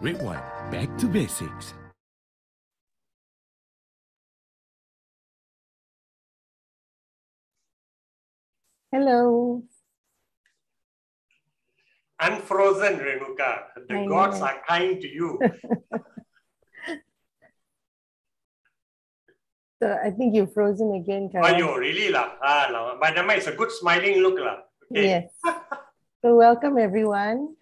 redONE, back to basics. Hello. Unfrozen, Renuka. The gods are kind to you. So I think you're frozen again, Karam. Oh, really lah? But it's a good smiling look lah. Okay. Yes. So welcome everyone.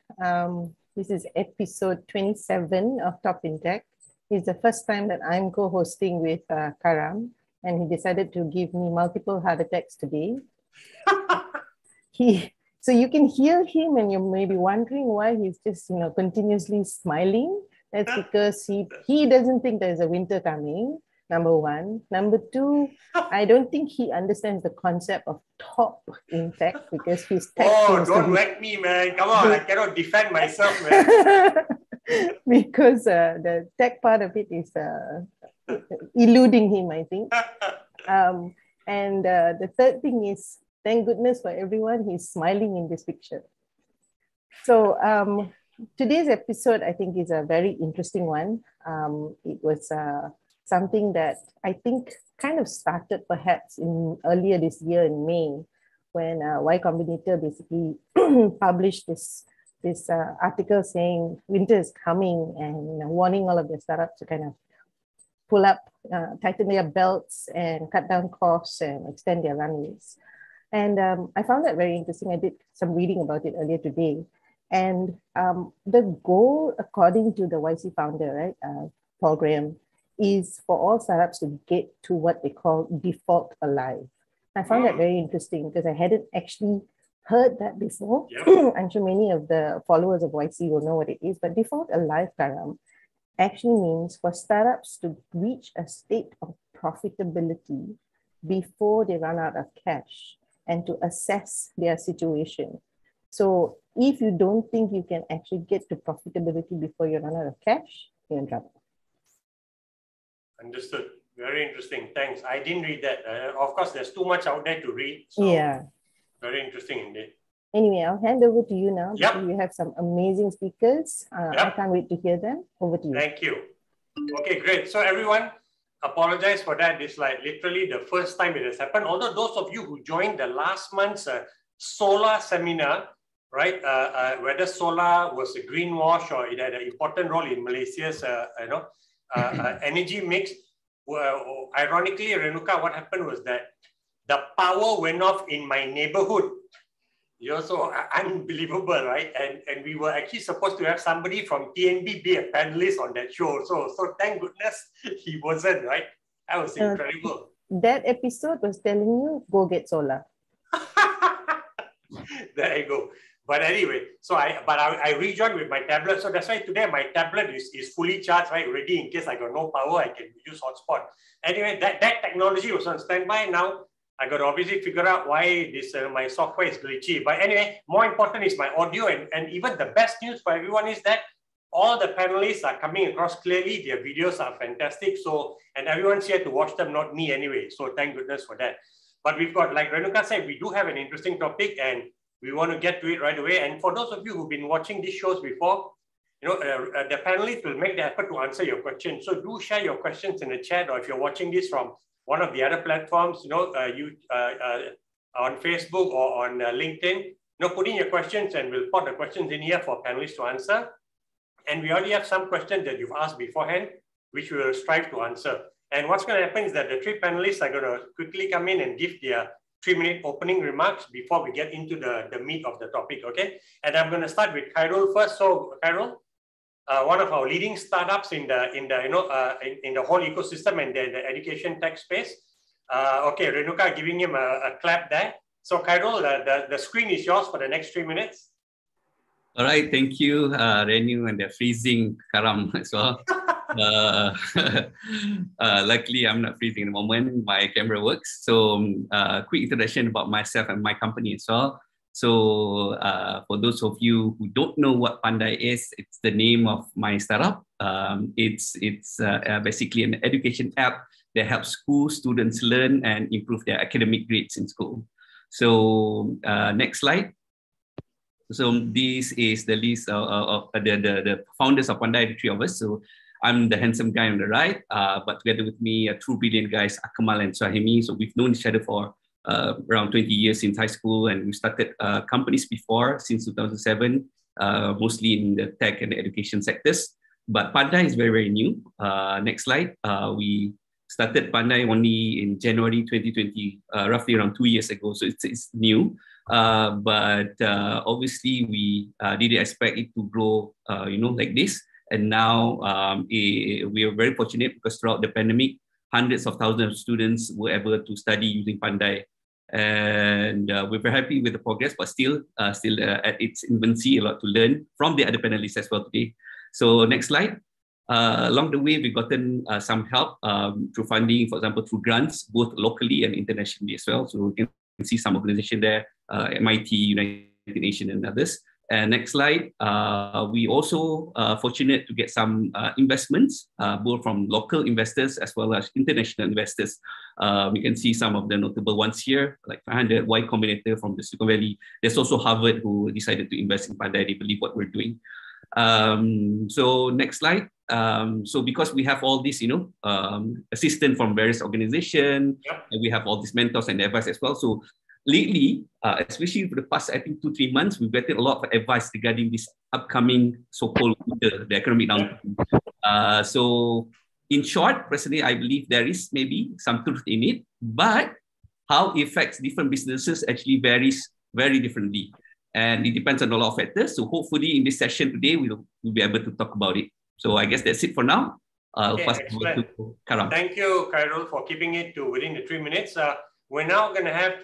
This is episode 27 of Top in Tech. It's the first time that I'm co-hosting with Karam, and he decided to give me multiple heart attacks today. So you can hear him and you may be wondering why he's just continuously smiling. That's because he doesn't think there's a winter coming, number one. Number two, I don't think he understands the concept of top in tech because his tech don't whack me, man. Come on, I cannot defend myself, man. Because the tech part of it is eluding him, I think. And the third thing is, thank goodness for everyone, he's smiling in this picture. So today's episode, I think, is a very interesting one. It was something that I think kind of started perhaps earlier this year in May, when Y Combinator basically published this article saying winter is coming and warning all of the startups to kind of pull up, tighten their belts and cut down costs and extend their runways. And I found that very interesting. I did some reading about it earlier today. And the goal, according to the YC founder, right, Paul Graham, is for all startups to get to what they call default alive. I found that very interesting because I hadn't actually heard that before. Yep. I'm sure many of the followers of YC will know what it is, but default alive, Karam, actually means for startups to reach a state of profitability before they run out of cash and to assess their situation. So if you don't think you can actually get to profitability before you run out of cash, you're in trouble. Understood. Very interesting. Thanks. I didn't read that. Of course, there's too much out there to read. So yeah. Very interesting indeed. Anyway, I'll hand over to you now. Yep. Because we have some amazing speakers. I can't wait to hear them. Over to you. Thank you. Okay, great. So everyone, apologize for that. It's like literally the first time it has happened. Although those of you who joined the last month's solar seminar, right, whether solar was a greenwash or it had an important role in Malaysia's energy mix. Well, ironically, Renuka, what happened was that the power went off in my neighborhood. So unbelievable, right? And we were actually supposed to have somebody from TNB be a panelist on that show. So thank goodness he wasn't, right? That was incredible. That episode was telling you, go get solar. There you go. But anyway, so I rejoined with my tablet. So that's why today my tablet is fully charged, right? Ready in case I got no power, I can use hotspot. Anyway, that technology was on standby. Now I got to obviously figure out why this my software is glitchy. But anyway, more important is my audio. And even the best news for everyone is that all the panelists are coming across clearly. Their videos are fantastic. So, and everyone's here to watch them, not me anyway. So thank goodness for that. But we've got, like Renuka said, we do have an interesting topic and we want to get to it right away. And for those of you who've been watching these shows before, the panelists will make the effort to answer your questions. So do share your questions in the chat, or if you're watching this from one of the other platforms, on Facebook or on LinkedIn, put in your questions and we'll put the questions in here for panelists to answer. And we already have some questions that you've asked beforehand, which we will strive to answer. And what's going to happen is that the three panelists are going to quickly come in and give their 3-minute opening remarks before we get into the meat of the topic, okay? And I'm going to start with Khairul first. So Khairul, one of our leading startups in the whole ecosystem and the education tech space. Okay, Renuka giving him a clap there. So Khairul, the screen is yours for the next 3 minutes. All right, thank you, Renu, and the freezing Karam as well. Luckily, I'm not freezing at the moment. My camera works. So quick introduction about myself and my company as well. So for those of you who don't know what Pandai is, it's the name of my startup. It's basically an education app that helps school students learn and improve their academic grades in school. So next slide. So this is the list of the founders of Pandai, the three of us. So I'm the handsome guy on the right, but together with me, two brilliant guys, Akmal and Suhaimi. So we've known each other for around 20 years since high school, and we started companies before since 2007, mostly in the tech and the education sectors. But Pandai is very, very new. Next slide. We started Pandai only in January 2020, roughly around 2 years ago. So it's new. But obviously we didn't expect it to grow, like this. And now we are very fortunate because throughout the pandemic, hundreds of thousands of students were able to study using Pandai. And we're very happy with the progress, but still at its infancy, a lot to learn from the other panelists as well today. So next slide. Along the way, we've gotten some help through funding, for example, through grants, both locally and internationally as well. So you can see some organization there, MIT, United Nations, and others. And next slide, we also fortunate to get some investments, both from local investors as well as international investors. We can see some of the notable ones here, like 500 Y Combinator from the Silicon Valley. There's also Harvard who decided to invest in Pandai. They believe what we're doing. So next slide. So because we have all this, assistance from various organizations, and we have all these mentors and advice as well. So lately, especially for the past, I think 2-3 months, we've gotten a lot of advice regarding this upcoming so-called the economic downturn. So in short, personally, I believe there is maybe some truth in it, but how it affects different businesses actually varies very differently. And it depends on a lot of factors. So hopefully in this session today, we'll be able to talk about it. So I guess that's it for now. I'll pass it over to Karam. Thank you, Khairul, for keeping it to within the 3 minutes. We're now going to have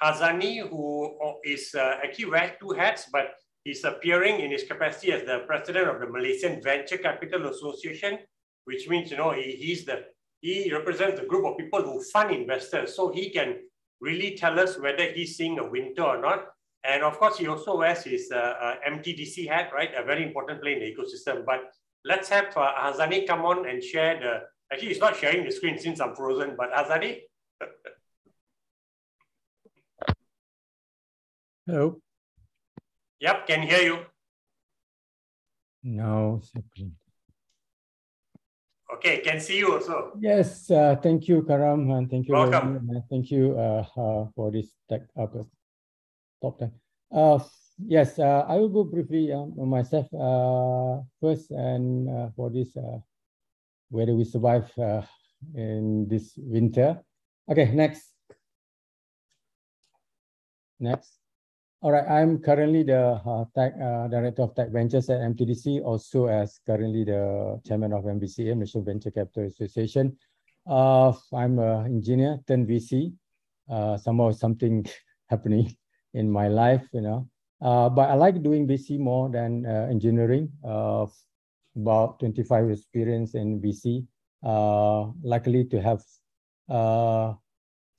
Hazani, who is actually wearing 2 hats, but he's appearing in his capacity as the president of the Malaysian Venture Capital Association, which means, he represents a group of people who fund investors. So he can really tell us whether he's seeing a winter or not. And of course, he also wears his MTDC hat, right? A very important play in the ecosystem. But let's have Hazani come on and share the... Actually, he's not sharing the screen since I'm frozen, but Hazani? Hello. Yep, can hear you. No. Okay, can see you also. Yes, thank you, Karam, and thank you. Welcome. Thank you for this tech top 10. Yes, I will go briefly on myself first, and for this, whether we survive in this winter. Okay, next. All right, I'm currently the Director of Tech Ventures at MTDC, also as currently the Chairman of MVCA, Malaysian Venture Capital Association. I'm an engineer turned VC. Somehow something happening in my life, but I like doing VC more than engineering. About 25 experience in VC. Luckily to have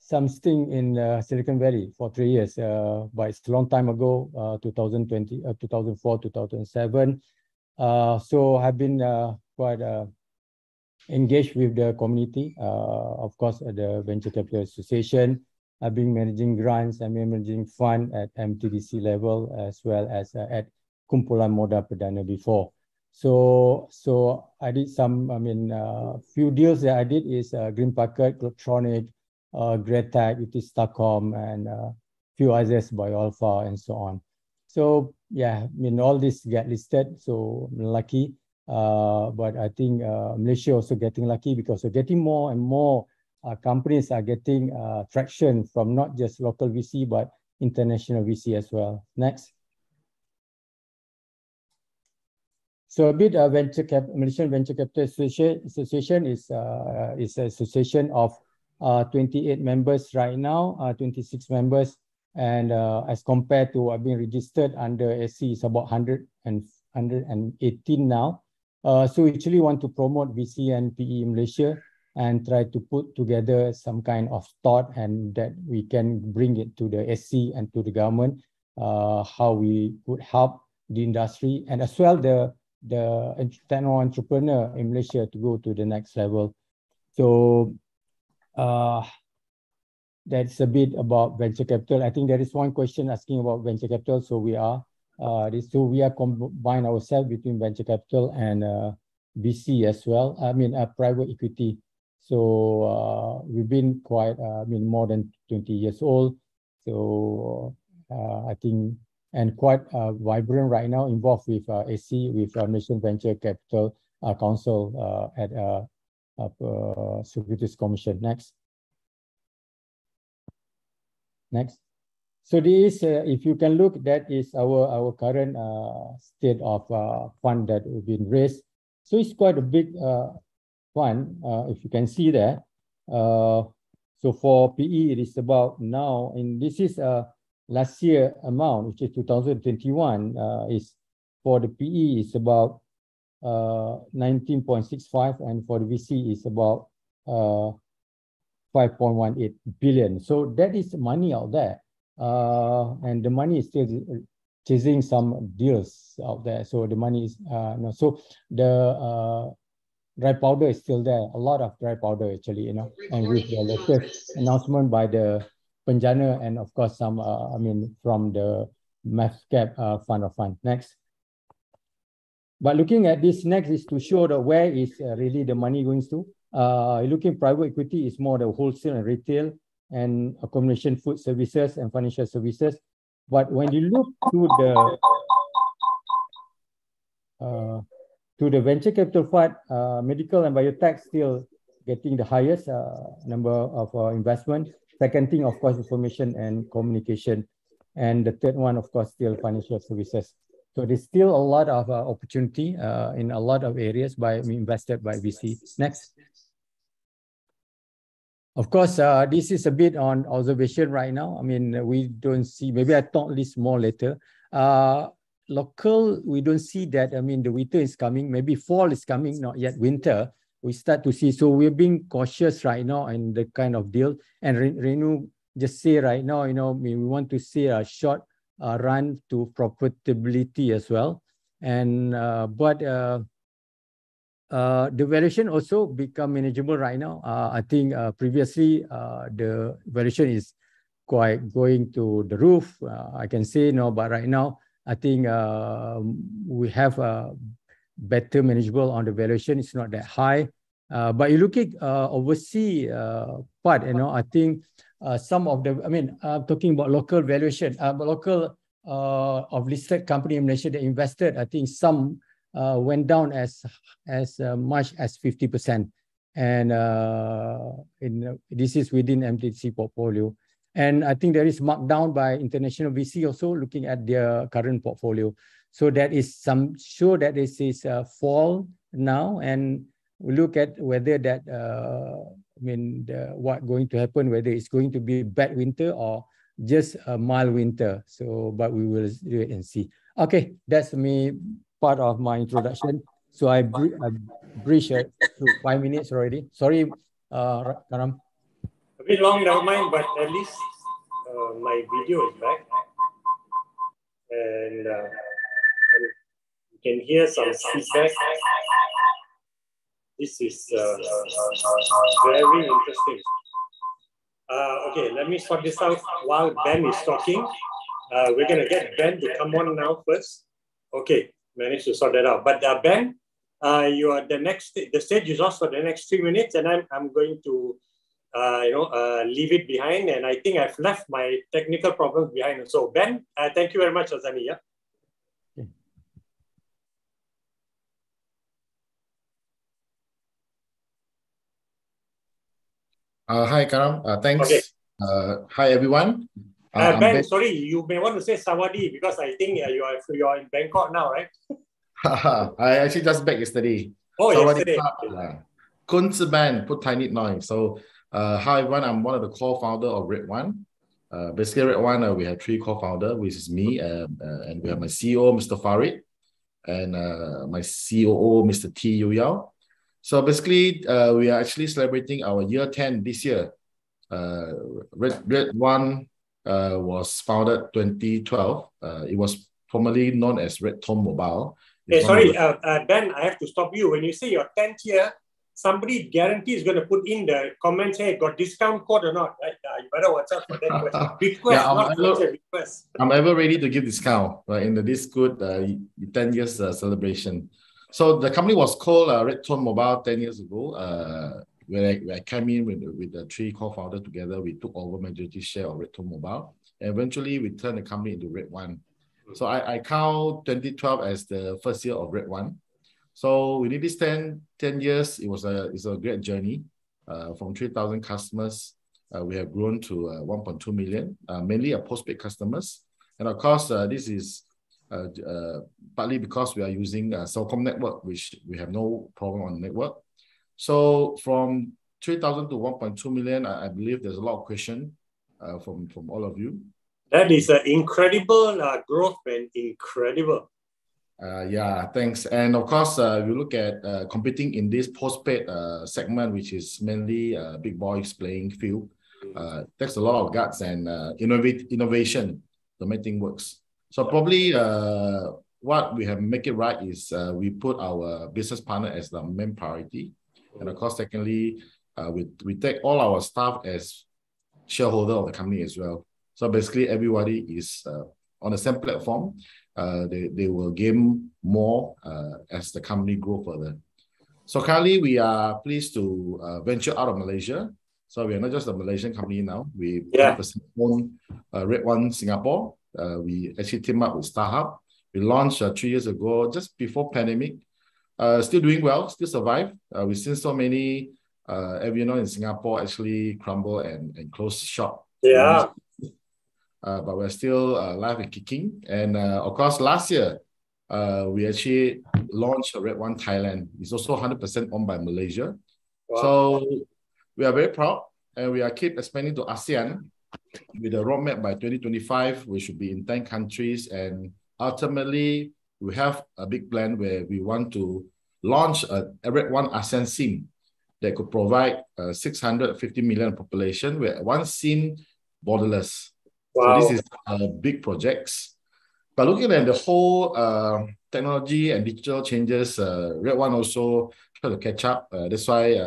some sting in Silicon Valley for 3 years, but it's a long time ago, 2004, 2007. So I've been quite engaged with the community, of course, at the Venture Capital Association. I've been managing grants and managing fund at MTDC level, as well as at Kumpulan Modal Perdana before. So I did some, few deals that I did is Green Packet, Globetronic, Greatech, it is Starcom, and few others by Alpha and so on. So yeah, all this get listed, so I'm lucky. But I think Malaysia also getting lucky because we're getting more and more companies are getting traction from not just local VC, but international VC as well. Next. So a bit of Malaysian Venture Capital Association is an association of 28 members right now, 26 members, and as compared to being registered under SC, it's about 118 now. So we actually want to promote VC and PE in Malaysia and try to put together some kind of thought and that we can bring it to the SC and to the government how we could help the industry and as well the techno entrepreneur in Malaysia to go to the next level. So that's a bit about venture capital. I think there is one question asking about venture capital. So we are combine ourselves between venture capital and VC as well. I mean private equity. So we've been quite more than 20 years old. So I think and quite vibrant right now, involved with AC, with Malaysian Venture Capital Council at Securities Commission. Next. So this, if you can look, that is our current state of fund that we've been raised. So it's quite a big fund, if you can see there. So for PE, it is about now, and this is last year amount, which is 2021, is for the PE is about 19.65, and for the VC is about 5.18 billion. So that is money out there. And the money is still chasing some deals out there. So the money is, so the dry powder is still there. A lot of dry powder actually, and with the latest announcement by the Penjana and of course some, from the MVCA fund of fund. Next. But looking at this next is to show the where is really the money going to. Looking private equity is more the wholesale and retail and accommodation, food services and financial services. But when you look to the venture capital fund, medical and biotech still getting the highest number of investment. Second thing, of course, information and communication. And the third one, of course, still financial services. So there's still a lot of opportunity in a lot of areas invested by VC. Next. Of course, this is a bit on observation right now. I mean, we don't see, maybe I talk this more later. Local, we don't see that. I mean, the winter is coming, maybe fall is coming, not yet winter. We start to see, so we're being cautious right now in the kind of deal. And Renu just say right now, we want to see a short run to profitability as well. And, the valuation also become manageable right now. I think previously the valuation is quite going to the roof. I can say no, but right now I think we have a better manageable on the valuation. It's not that high. But you look at overseas part, I think some of the, I'm talking about local valuation, but local of listed company in Malaysia that invested, I think some went down as much as 50%, and this is within MTC portfolio. And I think there is markdown by international VC also looking at their current portfolio. So that is some show that this is a fall now, and we look at whether that what going to happen, whether it's going to be bad winter or just a mild winter. So, but we will do it and see. Okay, that's me. Part of my introduction. So I breached through 5 minutes already. Sorry, Karam. A bit long, never mind, but at least my video is back. And you can hear some feedback. This is very interesting. Okay, let me sort this out while Ben is talking. We're going to get Ben to come on now first. Okay. Managed to sort that out. But Ben, you are the stage is yours for the next 3 minutes, and I'm going to leave it behind. And I think I've left my technical problems behind. So Ben, thank you very much, Hazani. Yeah. Hi, Karam. Thanks. Okay. Hi, everyone. Ben, sorry, you may want to say Sawadee because I think you are in Bangkok now, right? I actually just back yesterday. Oh, yesterday. Kun Ban, put tiny noise. So, hi everyone. I'm one of the co-founder of redONE. Basically, redONE, we have 3 co-founders, which is me, and we have my CEO, Mr. Farid, and my COO, Mr. T. Yu Yao. So basically, we are actually celebrating our year 10 this year. redONE was founded 2012. It was formerly known as redONE Mobile. Hey, sorry, Ben, I have to stop you. When you say your 10th year, somebody guarantees going to put in the comments, hey, got discount code or not, right? You better watch out for that question. Request, not request. I'm ever ready to give discount in this good 10 years celebration. So the company was called redONE Mobile 10 years ago. When I came in with the three co-founders together, we took over majority share of redONE Mobile. And eventually, we turned the company into redONE. So I count 2012 as the first year of redONE. So within these 10 years, it's a great journey. From 3,000 customers, we have grown to 1.2 million, mainly postpaid customers. And of course, this is partly because we are using Celcom network, which we have no problem on the network. So from 3,000 to 1.2 million, I believe there's a lot of question from all of you. That is an incredible growth, man. Incredible. Yeah, thanks. And of course, if you look at competing in this postpaid segment, which is mainly big boys playing field, takes a lot of guts and innovation to make things works. So probably what we have make it right is we put our business partner as the main priority. And of course, secondly, we take all our staff as shareholder of the company as well. So basically, everybody is on the same platform. They will gain more as the company grow further. So currently, we are pleased to venture out of Malaysia. So we are not just a Malaysian company now. We 100% own redONE Singapore. We actually team up with StarHub. We launched 3 years ago, just before pandemic. Still doing well, still survive. We've seen so many MVNO in Singapore actually crumble and close shop. Yeah. But we're still live and kicking. And of course, last year, we actually launched redONE Thailand. It's also 100% owned by Malaysia. Wow. So we are very proud, and we are keep expanding to ASEAN with a roadmap by 2025. We should be in 10 countries, and ultimately, we have a big plan where we want to launch a redONE ASEAN SIM that could provide 650 million population with one SIM borderless. Wow. So this is a big projects. But looking at the whole technology and digital changes, redONE also try to catch up. That's why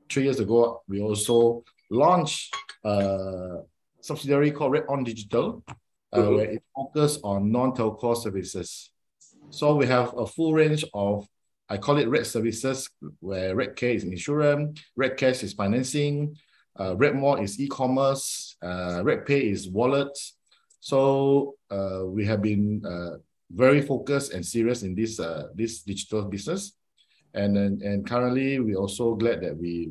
3 years ago, we also launched a subsidiary called redONE Digital, where it focuses on non-telco services. So we have a full range of, I call it red services, where redCare is insurance, redCash is financing, redMall is e-commerce, redPay is wallets. So we have been very focused and serious in this digital business. And currently, we're also glad that we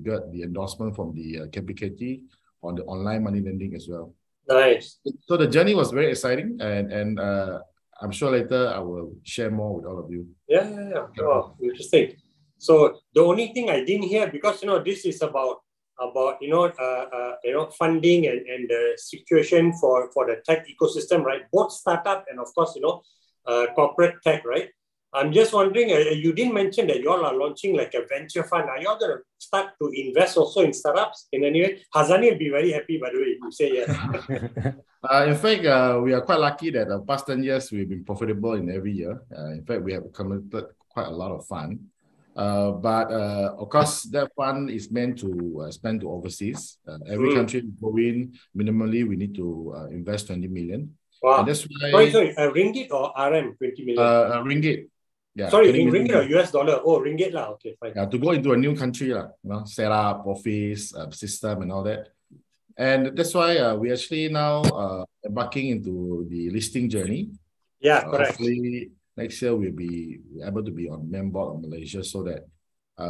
got the endorsement from the KPKT on the online money lending as well. Nice. So the journey was very exciting, and I'm sure later I will share more with all of you. Yeah. Oh, interesting. So the only thing I didn't hear, because this is about funding and the situation for the tech ecosystem, right? Both startup and of course corporate tech, right? I'm just wondering, you didn't mention that you all are launching like a venture fund. Are you all going to start to invest also in startups in any way? Hazani will be very happy, by the way, if you say yes. In fact, we are quite lucky that the past 10 years, we've been profitable in every year. In fact, we have committed quite a lot of fund. But of course, that fund is meant to spend to overseas. Every country we go in, minimally, we need to invest 20 million. Wow. And that's why, sorry, ringgit or RM 20 million? Ringgit. Yeah, sorry, in ringgit or US dollar? Oh, ringgit lah. Okay, fine. Yeah, to go into a new country, set up office, system and all that. And that's why we actually now embarking into the listing journey. Yeah, correct. Hopefully next year we'll be able to be on main board of Malaysia so that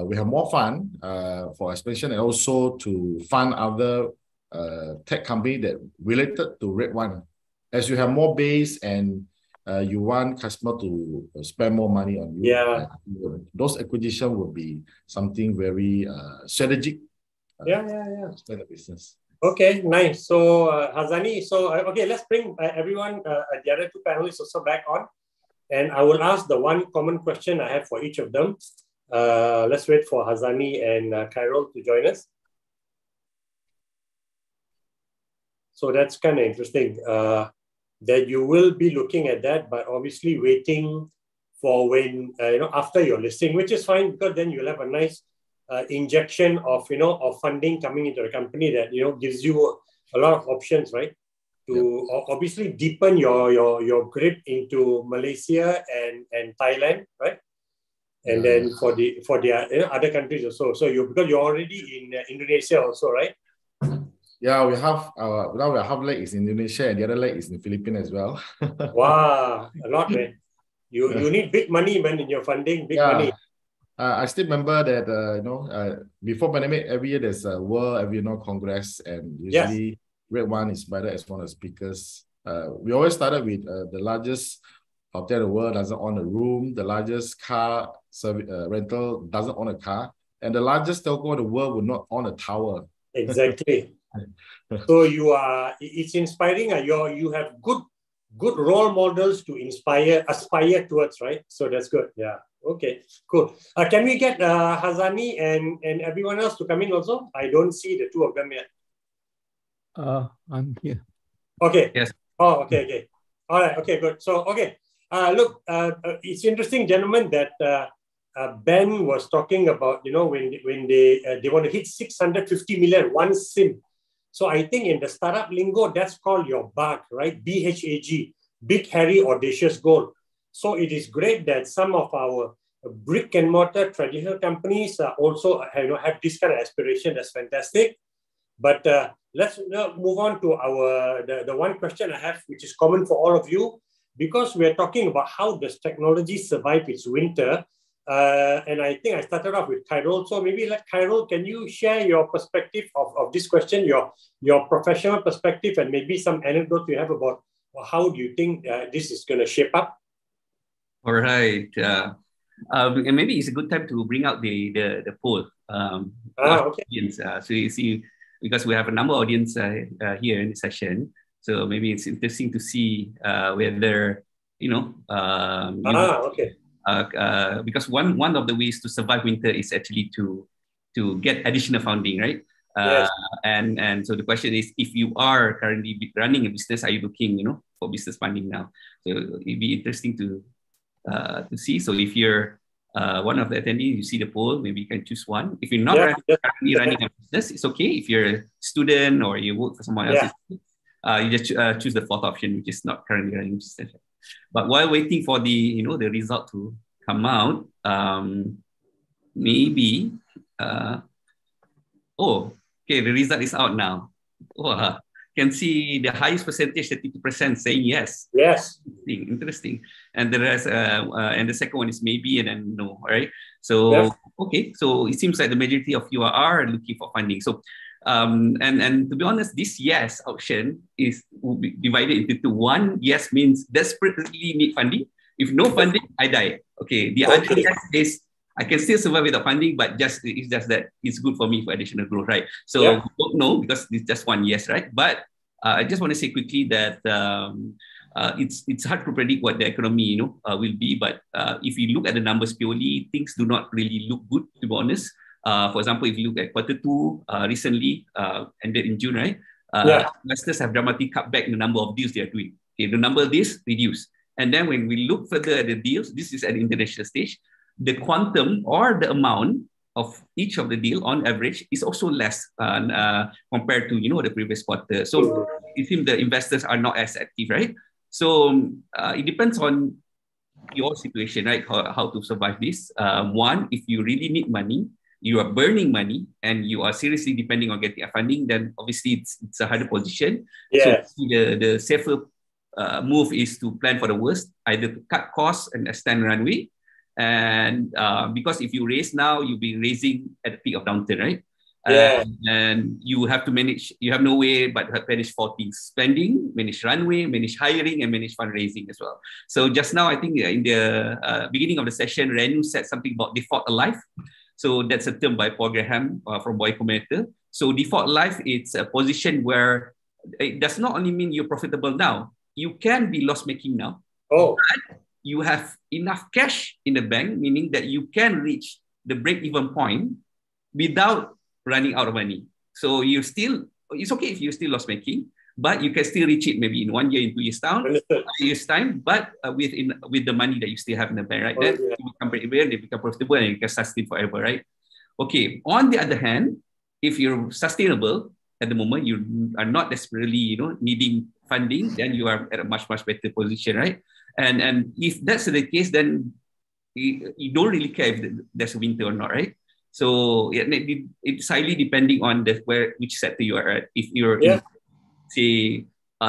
we have more fund for expansion and also to fund other tech company that related to redONE. As you have more base and you want customer to spend more money on you, those acquisition will be something very strategic. Spend the business. Okay, nice. So Hazani, okay, let's bring everyone, the other two panelists also back on. And I will ask the one common question I have for each of them. Let's wait for Hazani and Khairul to join us. So that's kind of interesting that you will be looking at that, but obviously waiting for when, after your listing, which is fine because then you'll have a nice injection of, of funding coming into the company that, gives you a lot of options, right? To obviously deepen your grip into Malaysia and Thailand, right? And then for the other countries also. So because you're already in Indonesia also, right? Yeah, we have now we half leg is in Indonesia and the other leg is in the Philippines as well. Wow, a lot, man. You need big money, man, in your funding, big money. I still remember that before pandemic, every year there's a World Congress, and usually redONE is invited as one of the speakers. We always started with the largest hotel in the world doesn't own a room, the largest car service, rental doesn't own a car, and the largest telco in the world would not own a tower. Exactly. So it's inspiring. You have good role models to aspire towards, right? So that's good. Yeah. Okay, cool. Can we get Hazani and everyone else to come in also? I don't see the two of them yet. I'm here. Okay. Yes. Oh, okay. All right. Okay, good. So, okay. Look, it's interesting, gentlemen, that Ben was talking about, when they want to hit 650 million, one SIM. So I think in the startup lingo, that's called your BHAG, right? BHAG, big, hairy, audacious goal. So it is great that some of our brick and mortar traditional companies also have this kind of aspiration. That's fantastic. But let's move on to the one question I have, which is common for all of you, because we're talking about how does technology survive its winter. And I think I started off with Khairul. So maybe Khairul, can you share your perspective of this question, your professional perspective, and maybe some anecdotes you have about how do you think this is going to shape up? All right. And maybe it's a good time to bring out the poll. Okay. Audience. So you see, because we have a number of audience here in the session, so maybe it's interesting to see whether Okay. Because one of the ways to survive winter is actually to get additional funding, right? Yes. And so the question is, if you are currently running a business, are you looking, for business funding now? So it'd be interesting to see. So if you're one of the attendees, you see the poll, maybe you can choose one. If you're not currently running a business, it's okay. If you're a student or you work for someone else, you just choose the fourth option, which is not currently running a business. But while waiting for the the result to come out, maybe the result is out now. Can see the highest percentage, 32%, saying yes. Yes. Interesting. And the rest, and the second one is maybe and then no, right? So okay, so it seems like the majority of you are looking for funding. So and to be honest, this yes option will be divided into two. One, yes means desperately need funding. If no funding, I die. Okay. The other yes is I can still survive without funding, but it's just that it's good for me for additional growth, right? So we don't know because it's just one yes, right? But I just want to say quickly that it's hard to predict what the economy will be. But if you look at the numbers purely, things do not really look good, to be honest. For example, if you look at Q2 recently ended in June, right? Investors have dramatically cut back the number of deals they are doing. Okay, the number of deals reduced, and then when we look further at the deals, this is at the international stage. The quantum or the amount of each of the deal on average is also less compared to the previous quarter. So it seems the investors are not as active, right? So it depends on your situation, right? How to survive this. One, if you really need money, you are burning money, and you are seriously depending on getting funding, then obviously it's a harder position. Yes. So the safer move is to plan for the worst, either to cut costs and extend runway. And because if you raise now, you'll be raising at the peak of downturn, right? And you have to manage, you have no way but to manage 4 things: spending, manage runway, manage hiring, and manage fundraising as well. So just now, I think in the beginning of the session, Renu said something about default alive. So that's a term by Paul Graham from Y Combinator. So default alive, it's a position where it does not only mean you're profitable now, you can be loss-making now. But you have enough cash in the bank, meaning that you can reach the break-even point without running out of money. So it's okay if you're still loss-making, but you can still reach it maybe in 1 year, in 2 years time, Understood. 5 years time, but with the money that you still have in the bank, right? Then you become break-even, they become profitable, and you can sustain forever, right? Okay. On the other hand, if you're sustainable at the moment, you are not desperately, needing funding, then you are at a much, much better position, right? And if that's the case, then you don't really care if there's a winter or not, right? So it's highly depending on which sector you are at. If you're in, say,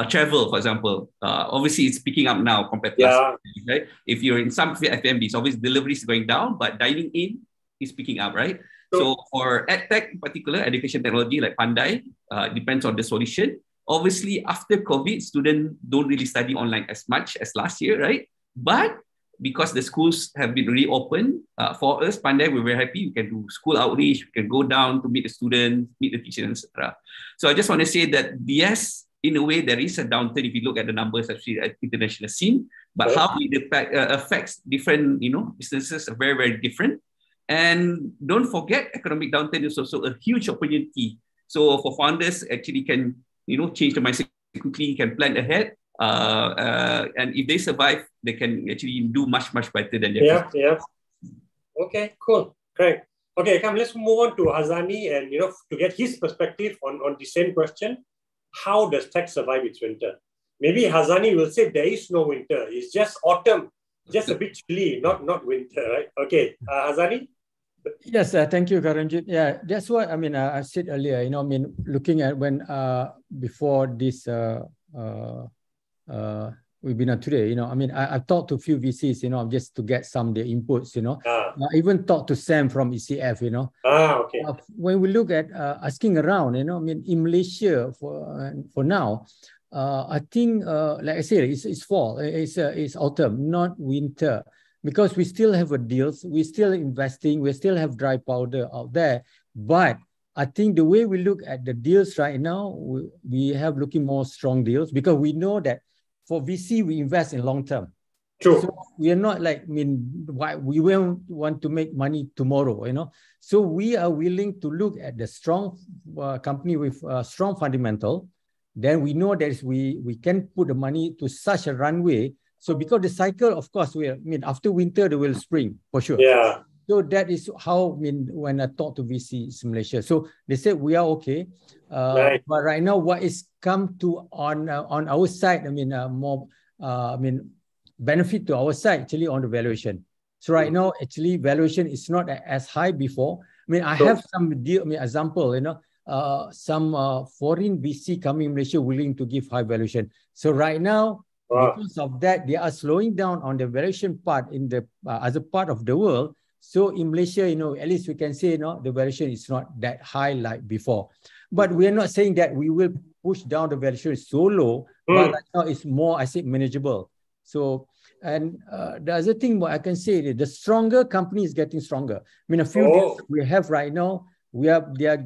travel, for example, obviously it's picking up now compared to last year, right? If you're in some F&B, obviously delivery is going down, but dining in is picking up, right? So for EdTech in particular, education technology like Pandai, depends on the solution. Obviously, after COVID, students don't really study online as much as last year, right? But because the schools have been reopened, for us, Pandai, we're very happy. We can do school outreach, we can go down to meet the students, meet the teachers, etc. So I just want to say that yes, in a way, there is a downturn if you look at the numbers actually at international scene, but how it affects different, businesses are very, very different. And don't forget, economic downturn is also a huge opportunity. So for founders, actually can, change the mindset quickly, can plan ahead. And if they survive, they can actually do much, much better than their Okay, cool. Great. Okay, let's move on to Hazani and, to get his perspective on the same question. How does tech survive its winter? Maybe Hazani will say there is no winter. It's just autumn, just a bit chilly, not winter, right? Okay, Hazani? Yes, thank you, Karamjit. Yeah, that's what I said earlier. Looking at when before this webinar today, I've talked to a few VCs, just to get some of their inputs. I even talked to Sam from ECF. Okay. When we look at asking around, in Malaysia for now, I think like I said, it's fall, it's autumn, not winter. Because we still have deals, we're still investing, we still have dry powder out there. But I think the way we look at the deals right now, we have looking more strong deals because we know that for VC, we invest in long term. True. So we are not like, we will want to make money tomorrow, So we are willing to look at the strong company with strong fundamental. Then we know that we can put the money to such a runway. So because the cycle, of course, after winter, there will spring for sure. Yeah. So that is how, when I talk to VCs in Malaysia. So they said we are okay. Right. But right now, what is come to on our side, more, benefit to our side, actually on the valuation. So right now, actually, valuation is not as high before. I have some deal, example, some foreign VC coming in Malaysia willing to give high valuation. So right now, because of that, they are slowing down on the valuation part in the other part of the world. So in Malaysia, at least we can say, the valuation is not that high like before. But we are not saying that we will push down the valuation so low, but right now it's more, I say, manageable. So, and the other thing what I can say is the stronger company is getting stronger. a few deals we have right now, they are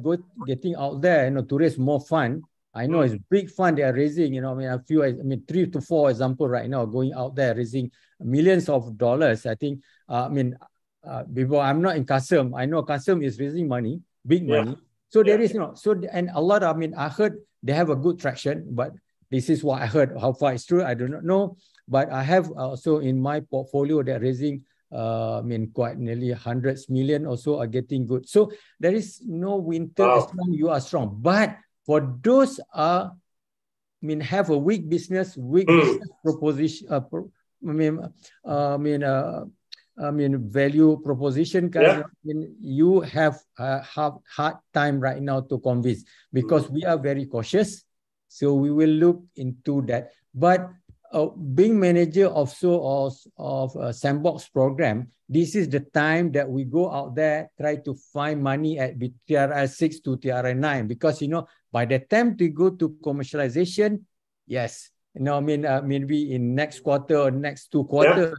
getting out there, to raise more fund. I know it's big fund they are raising, a few, 3 to 4 example right now going out there raising millions of dollars. I think, before I'm not in Kasem, I know Kasem is raising money, big money. So there is, and a lot of, I heard they have a good traction, but this is what I heard. How far it's true, I do not know. But I have also in my portfolio, they're raising, quite nearly hundreds million or so are getting good. So there is no winter as long you are strong. But for those have a weak business proposition, value proposition, you have a hard time right now to convince because we are very cautious. So we will look into that. But being manager also of a sandbox program, this is the time that we go out there, try to find money at TRL 6 to TRL 9 because, by the time to go to commercialization, yes, maybe in next quarter or next 2 quarters,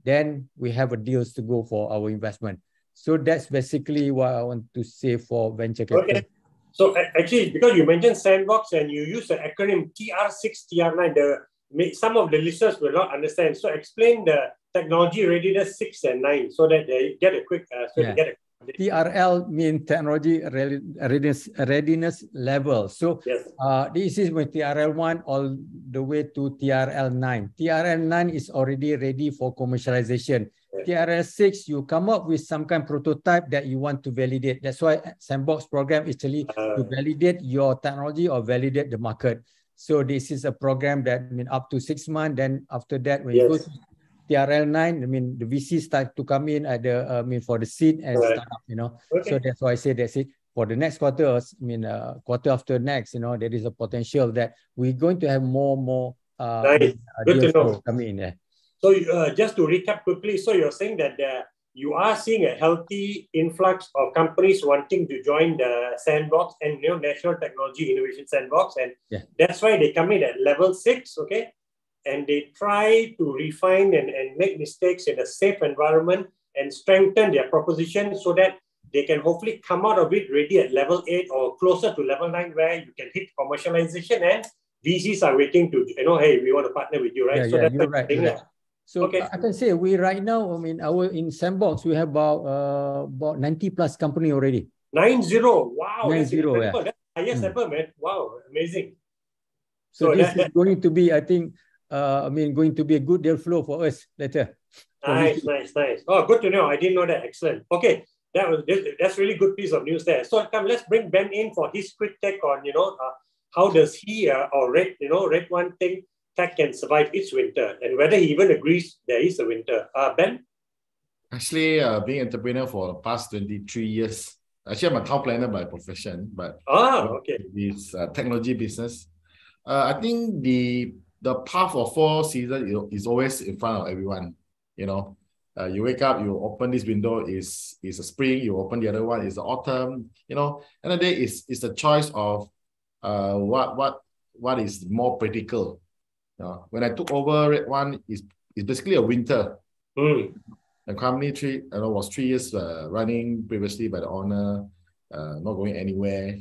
then we have a deals to go for our investment. So that's basically what I want to say for venture capital. Okay. So actually, because you mentioned sandbox and you use the acronym TR6, TR9, some of the listeners will not understand. So explain the technology readiness 6 and 9 so that they get a quick TRL mean technology readiness level. So Yes. this is with TRL1 all the way to TRL9. TRL9 is already ready for commercialization. TRL6, you come up with some kind of prototype that you want to validate. That's why Sandbox program is actually to validate your technology or validate the market. So this is a program that up to 6 months. Then after that, when you go to TRL9, the VC start to come in at the for the seed and startup, So that's why I say that's it. For the next quarter, quarter after next, there is a potential that we're going to have more deal flow coming in. So just to recap quickly, so you're saying that you are seeing a healthy influx of companies wanting to join the Sandbox and National Technology Innovation Sandbox, and that's why they come in at level 6, okay? And they try to refine and make mistakes in a safe environment and strengthen their proposition so that they can hopefully come out of it ready at level 8 or closer to level 9 where you can hit commercialization and VCs are waiting to, hey, we want to partner with you, right? Yeah, you're right. So I can say we right now, in Sandbox, we have about 90 plus company already. 90, wow. 90, that's That's highest ever, man. Wow, amazing. So this is going to be, I think, going to be a good deal flow for us later. Nice. Oh, good to know. I didn't know that. Excellent. Okay, that's really good piece of news there. So come, let's bring Ben in for his quick take on, how does he or redONE think tech can survive its winter, and whether he even agrees there is a winter. Ben? Actually, being an entrepreneur for the past 23 years. Actually, I'm a town planner by profession, but this technology business. I think the path of 4 seasons is always in front of everyone. You wake up, you open this window, is a spring, you open the other one, is the autumn. End of the day, it's a choice of what is more practical. When I took over redONE, it's basically a winter. The company was 3 years running previously by the owner, not going anywhere.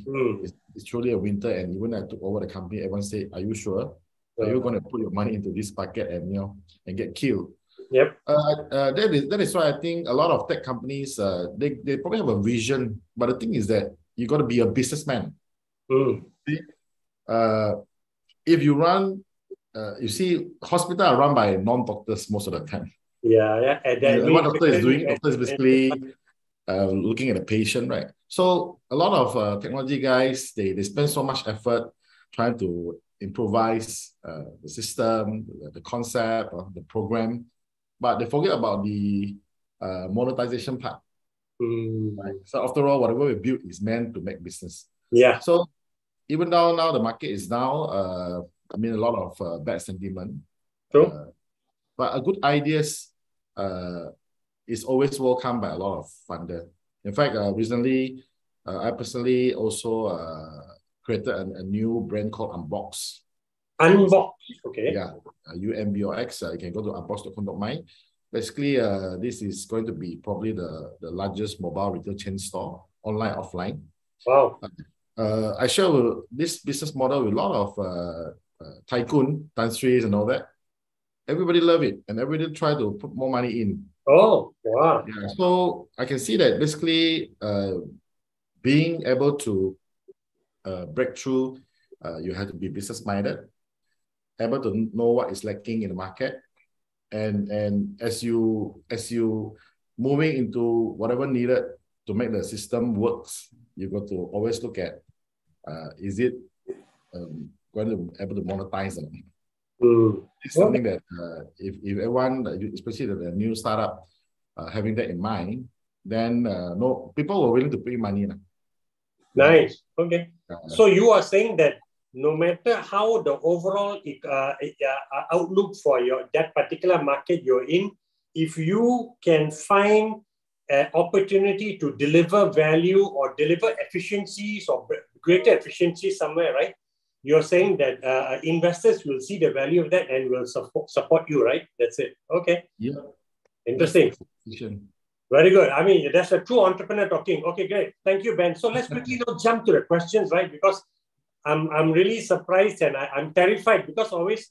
It's truly a winter, and even when I took over the company, everyone said, "Are you sure? Are you going to put your money into this bucket and get killed?" Yep. That is why I think a lot of tech companies they probably have a vision, but the thing is that you got to be a businessman. If you run, you see, hospitals are run by non-doctors most of the time. Yeah. And what doctor is doing? Doctor is basically looking at the patient, right? So a lot of technology guys, they spend so much effort trying to improvise the system, the concept, the program, but they forget about the monetization part. Right? So after all, whatever we build is meant to make business. Yeah. So even though now the market is now, a lot of bad sentiment. True. But a good ideas is always welcomed by a lot of funder. In fact, recently, I personally also created a new brand called Unbox. Unbox, okay. Yeah, UMBOX. You can go to unbox.com.my. Basically, this is going to be probably the largest mobile retail chain store, online, offline. Wow. I share this business model with a lot of tycoon, countries and all that. Everybody love it, and everybody try to put more money in. Oh, wow. Yeah, so I can see that basically being able to break through, you have to be business-minded, able to know what is lacking in the market. And as you moving into whatever needed to make the system works, you got to always look at, is it going to be able to monetize them? It's something that if everyone, especially the new startup, having that in mind, then no people were willing to pay money. Nice. Okay. So you are saying that no matter how the overall outlook for that particular market you're in, if you can find an opportunity to deliver value or deliver efficiencies or greater efficiency somewhere, right? You're saying that investors will see the value of that and will support you, right? That's it. Okay. Yeah. Interesting. Very good. I mean, that's a true entrepreneur talking. Okay, great. Thank you, Ben. So let's quickly now jump to the questions, right? Because I'm really surprised and I'm terrified because always,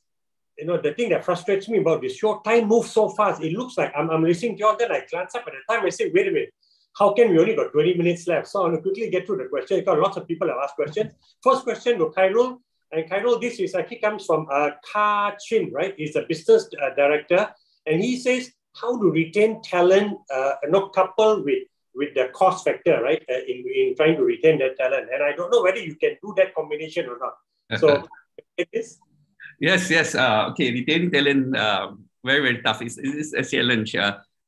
the thing that frustrates me about this show, time moves so fast. It looks like I'm listening to you all, then I glance up at the time, I say, wait a minute. how can we only got 20 minutes left? So I want to quickly get through the question because lots of people have asked questions. First question to Khairul. And Khairul, this is actually comes from Ka Chin, right? He's a business director. And he says, how to retain talent, coupled with the cost factor, right? In trying to retain that talent. And I don't know whether you can do that combination or not. So it is. Yes. Okay, retaining talent, very, very tough. It's a challenge.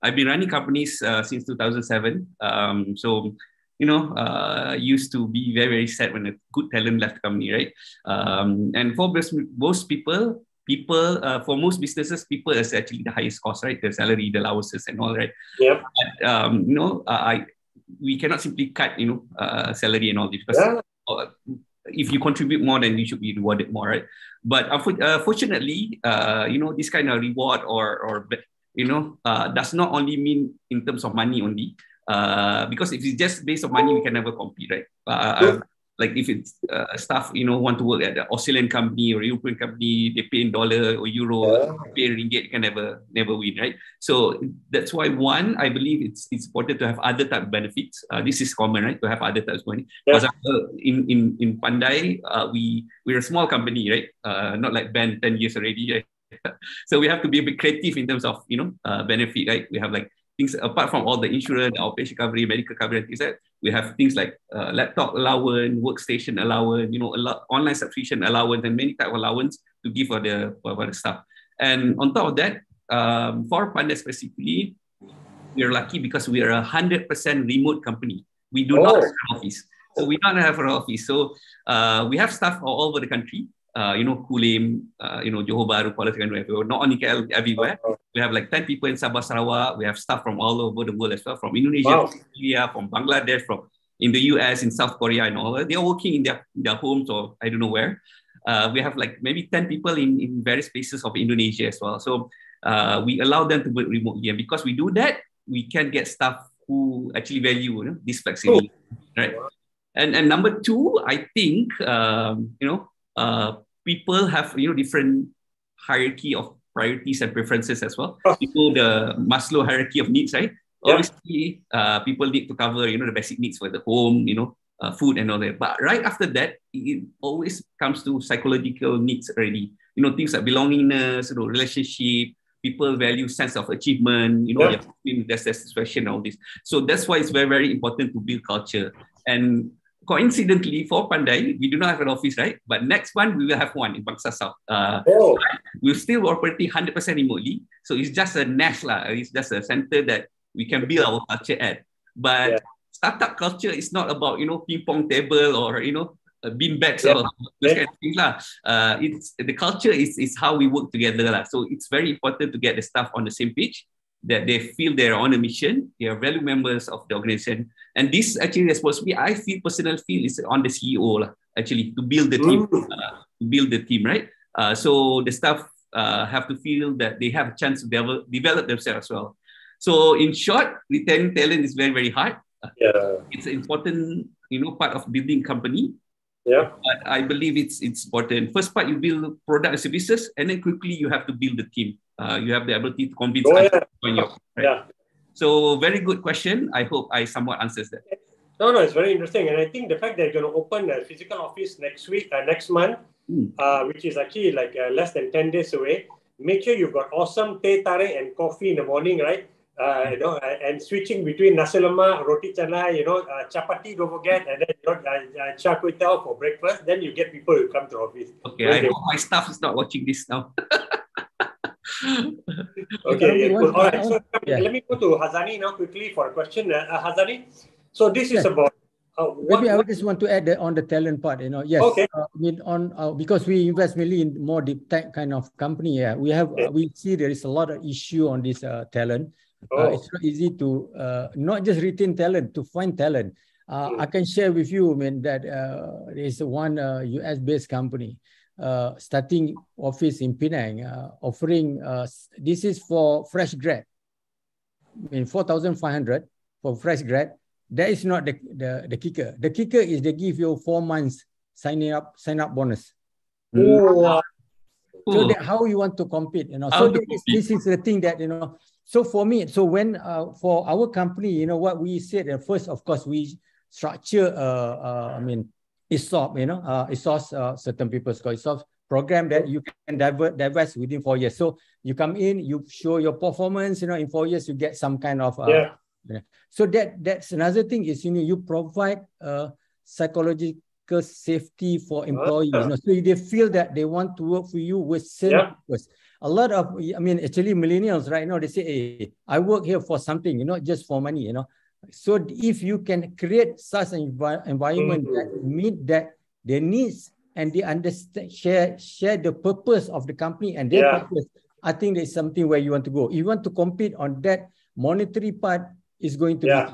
I've been running companies since 2007. So, used to be very, very sad when a good talent left the company, right? And for most people, for most businesses, people is actually the highest cost, right? The salary, the allowances and all, right? Yeah. But, we cannot simply cut, salary and all this because if you contribute more, then you should be rewarded more, right? But fortunately, this kind of reward or does not only mean in terms of money only, because if it's just based on money, we can never compete, right? Like if it's staff, want to work at the Australian company or European company, they pay in dollar or euro, pay in ringgit, you can never win, right? So that's why I believe it's important to have other type of benefits. This is common, right? To have other types of money. For example, in Pandai, we're a small company, right? Not like Ben 10 years already, right? So we have to be a bit creative in terms of benefit, right? We have like things apart from all the insurance, outpatient coverage, medical coverage, things like we have things like laptop allowance, workstation allowance, online subscription allowance, and many type of allowance to give for the staff. And on top of that, for Pandai specifically, we are lucky because we are 100% remote company. We do not have an office. So we don't have an office. So we have staff all over the country. Kulim, Johor Bahru, Kuala Terengganu, not only KL, everywhere. We have like 10 people in Sabah, Sarawak. We have staff from all over the world as well, from Indonesia, from India, from Bangladesh, from in the US, in South Korea and all that. They are working in their homes or I don't know where. We have like maybe 10 people in various places of Indonesia as well. So we allow them to work remotely. And because we do that, we can get staff who actually value this flexibility, right? And number two, I think, people have different hierarchy of priorities and preferences as well. The Maslow hierarchy of needs, right? Obviously, people need to cover the basic needs for the home, food and all that. But right after that, it always comes to psychological needs already. Things like belongingness, relationship. People value sense of achievement. There's satisfaction, all this. So that's why it's very, very important to build culture. And coincidentally, for Pandai, we do not have an office, right? But next month, we will have one in Bangsa South. We're still operating 100% remotely. So it's just a nest. It's just a center that we can build our culture at. But startup culture is not about, ping pong table or, bean bags or those kind of things. The culture is how we work together. So it's very important to get the staff on the same page, that they feel they're on a mission, they are value members of the organization. And this actually responsibility, I personally feel is on the CEO, actually, to build the team, right? So the staff have to feel that they have a chance to develop themselves as well. So in short, retaining talent is very, very hard. It's an important, part of building company. But I believe it's important. First part, you build product and services, and then quickly you have to build the team. You have the ability to convince others to join you. Right? So very good question. I hope I somewhat answers that. No, it's very interesting. And I think the fact that you're going to open a physical office next month, which is actually like less than 10 days away, make sure you've got awesome teh tarik and coffee in the morning, right? And switching between nasi lemak, roti canai, chapati, don't forget, and then char kway teow for breakfast. Then you get people who come to office. Okay, I hope my staff is not watching this now. Okay, cool. All right, so let me go to Hazani now quickly for a question. Hazani, so this is about... Maybe I just want to add on the talent part. Yes. Okay. Because we invest mainly in more deep tech kind of company. We see there is a lot of issue on this talent. It's not easy to not just retain talent, to find talent. I can share with you, that there is one US-based company starting office in Penang, offering this is for fresh grad, 4,500 for fresh grad. That is not the kicker. The kicker is they give you 4 months sign up bonus. So how you want to compete, So this is the thing that So for me, so when for our company, you know what we said at first, of course, we structure, I mean, ESOP, you know, ESOP, certain people call ESOP program that you can divest within 4 years. So you come in, you show your performance, you know, in 4 years you get some kind of So that's another thing is, you know, you provide psychological safety for employees. You know, so they feel that they want to work for you with same purpose. A lot of, I mean, actually millennials right now, they say, hey, I work here for something, you know, just for money, you know. So if you can create such an environment that meet that their needs and they understand, share the purpose of the company and their purpose, I think there's something where you want to go. You want to compete on that monetary part is going to be tough.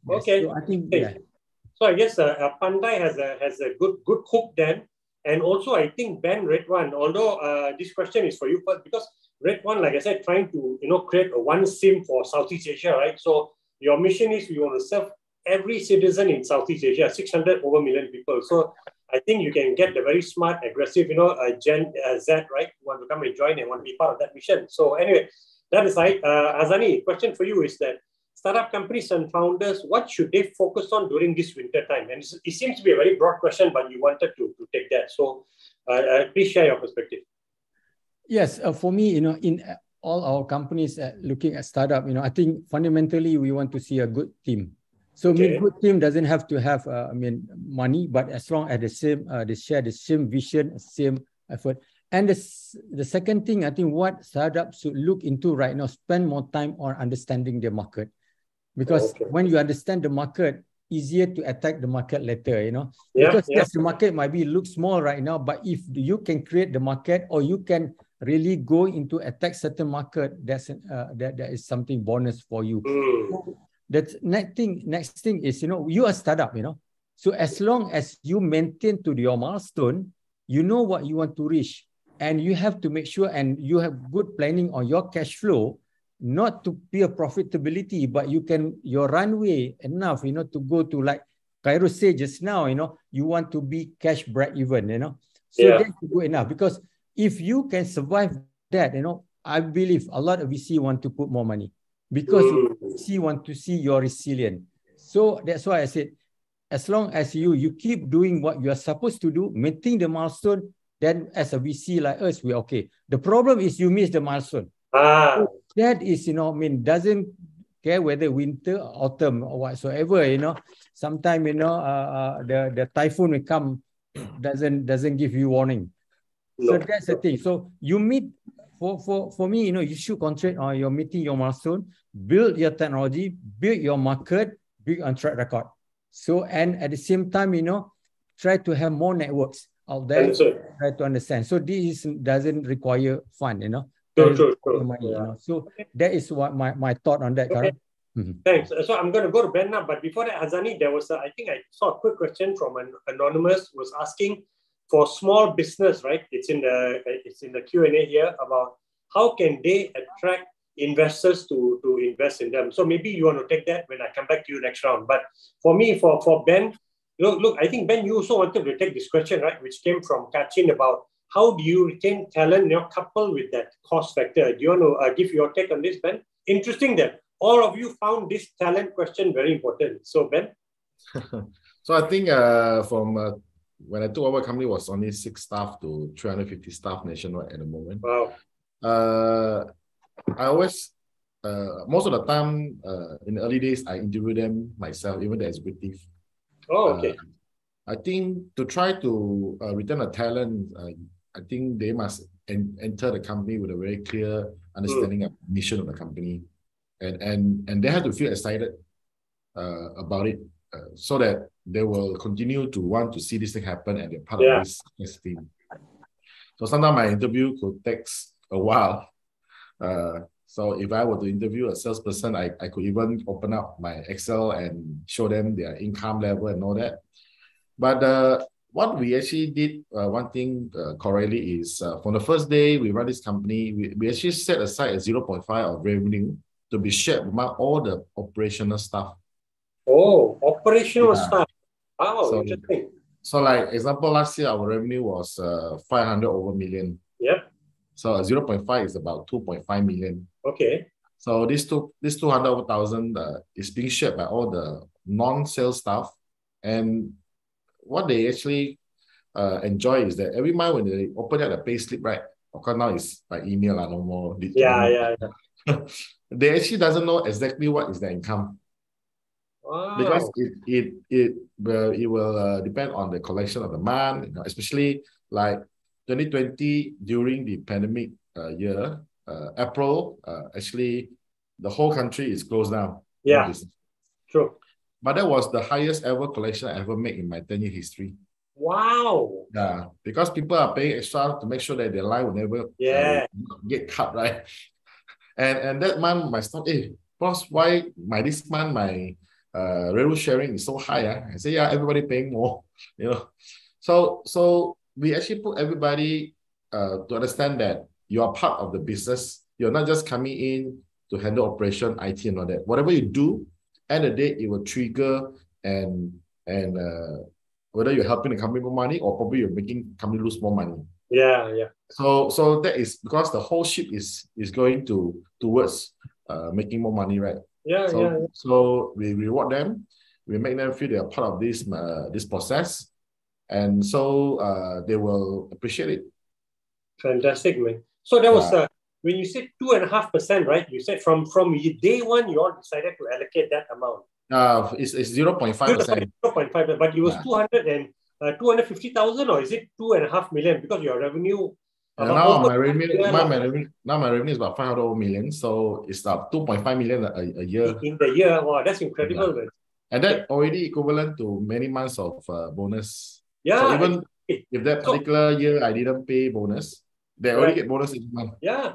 Okay. So I think So I guess Pandai has a good hook then. And also, I think Ben redONE, although this question is for you first, because redONE, like I said, trying to create a one SIM for Southeast Asia, right? So your mission is you want to serve every citizen in Southeast Asia, 600 over million people. So I think you can get the very smart, aggressive, Gen Z, right? Who want to come and join and want to be part of that mission. So anyway, that aside, Hazani, question for you is that startup companies and founders, what should they focus on during this winter time? And it seems to be a very broad question, but you wanted to take that. So please share your perspective. Yes, for me, in all our companies looking at startup, I think fundamentally we want to see a good team. So good team doesn't have to have, money, but as long as they share the same vision, same effort. And the second thing, I think what startups should look into right now, spend more time on understanding the market. Because when you understand the market, easier to attack the market later, because yes, the market might be look small right now, but if you can create the market or you can really go into attack certain market, that is something bonus for you. That's next thing is, you are startup, so as long as you maintain to your milestone, you know what you want to reach, and you have to make sure and you have good planning on your cash flow, not to be a profitability, but your runway enough, to go to, like Khairul said just now, you want to be cash break even, so that's good enough. Because if you can survive that, I believe a lot of VC want to put more money because VC want to see your resilient. So that's why I said, as long as you keep doing what you are supposed to do, meeting the milestone, then as a VC like us, we're okay. The problem is you miss the milestone. So that is, doesn't care whether winter, autumn, or whatsoever, sometimes, the typhoon will come, doesn't give you warning. So that's the thing. So you meet, for me, you should concentrate on your meeting your milestone, build your technology, build your market, build on track record. So, and at the same time, try to have more networks out there, try to understand. So this doesn't require fund, True. money, So that is what my thought on that, Karam. Thanks. So I'm going to go to Ben now, but before that, Hazani, there was I think I saw a quick question from an anonymous who was asking for small business, right? It's in the Q&A here about how can they attract investors to invest in them. So maybe you want to take that when I come back to you next round. But for me, for Ben, look, I think Ben, you also wanted to take this question, right? Which came from Kachin about how do you retain talent, coupled with that cost factor. Do you want to give your take on this, Ben? Interesting that all of you found this talent question very important. So Ben? So I think from when I took over, company was only 6 staff to 350 staff nationwide at the moment. Wow. I always, most of the time, in the early days, I interview them myself, even the executive. Oh, okay. I think to try to retain a talent, I think they must enter the company with a very clear understanding of the mission of the company, and they have to feel excited about it, so that they will continue to want to see this thing happen and they're part of this team. So sometimes my interview could take a while. So if I were to interview a salesperson, I could even open up my Excel and show them their income level and all that. But what we actually did, one thing correctly is from the first day we run this company, we actually set aside a 0.5 of revenue to be shared among all the operational staff. Oh, operational staff. Wow, so, interesting. So like example, last year our revenue was 500 over million. Yep. So 0.5 is about 2.5 million. Okay. So this 200,000 is being shared by all the non-sales staff, and what they actually enjoy is that every month when they open up the pay slip, right? Of course now it's by email, no more. Yeah. They actually doesn't know exactly what is their income. Wow. Because it will depend on the collection of the month, especially like 2020 during the pandemic year, April, actually the whole country is closed down. Yeah, true. But that was the highest ever collection I ever made in my 10-year history. Wow. Yeah, because people are paying extra to make sure that their line will never get cut, right? And that month, my stock, boss, why this month my railroad sharing is so high? I say, yeah, everybody paying more, So we actually put everybody to understand that you are part of the business. You're not just coming in to handle operation, IT, and all that. Whatever you do, end of the day, it will trigger and whether you're helping the company more money or probably you're making the company lose more money. Yeah. So that is because the whole ship is going towards making more money, right? Yeah. So we reward them, we make them feel they are part of this process, and so they will appreciate it. Fantastic, man. So that was when you said 2.5%, right? You said from day one, you all decided to allocate that amount. It's 0.5%. 0.5%, but it was 250,000, or is it 2.5 million? Because your revenue. Now my revenue is about 500 million, so it's about 2.5 million a year. In the year, wow, that's incredible. Yeah. And that already equivalent to many months of bonus. Yeah. So even if that particular year I didn't pay bonus, they already get bonus each month. Yeah.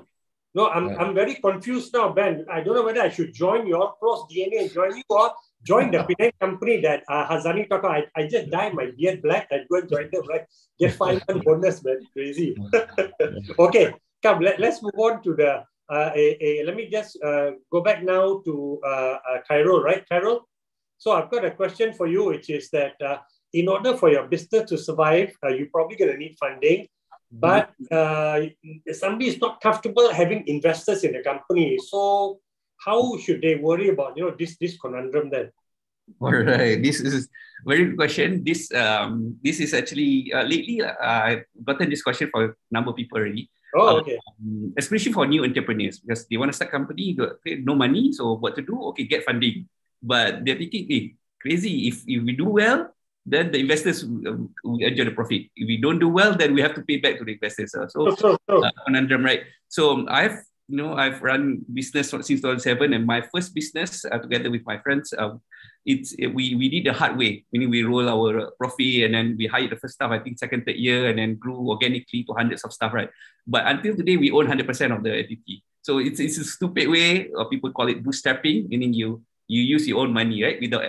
No, I'm very confused now, Ben. I don't know whether I should join your Pros DNA and join you or join the Penang company that Hazani talked about. I just dye my beard black and go and join them, right? Get 5 month bonus, man. Crazy. Okay, come, let's move on to the, let me just go back now to Khairul, right? Khairul? So I've got a question for you, which is that in order for your business to survive, you're probably going to need funding. But somebody is not comfortable having investors in the company. So how should they worry about this conundrum then? All right, this is very good question. This is actually lately I've gotten this question for a number of people already. Oh, okay. Especially for new entrepreneurs, because they want to start a company, got no money, so what to do? Okay, get funding. But they're thinking, crazy, if we do well, then the investors will enjoy the profit. If we don't do well, then we have to pay back to the investors. Conundrum, right? So I've run business since 2007, and my first business together with my friends, we did the hard way. Meaning we roll our profit, and then we hired the first staff, I think second, third year, and then grew organically to hundreds of staff, right? But until today, we own 100% of the entity. So it's a stupid way, or people call it bootstrapping, meaning you use your own money, right, without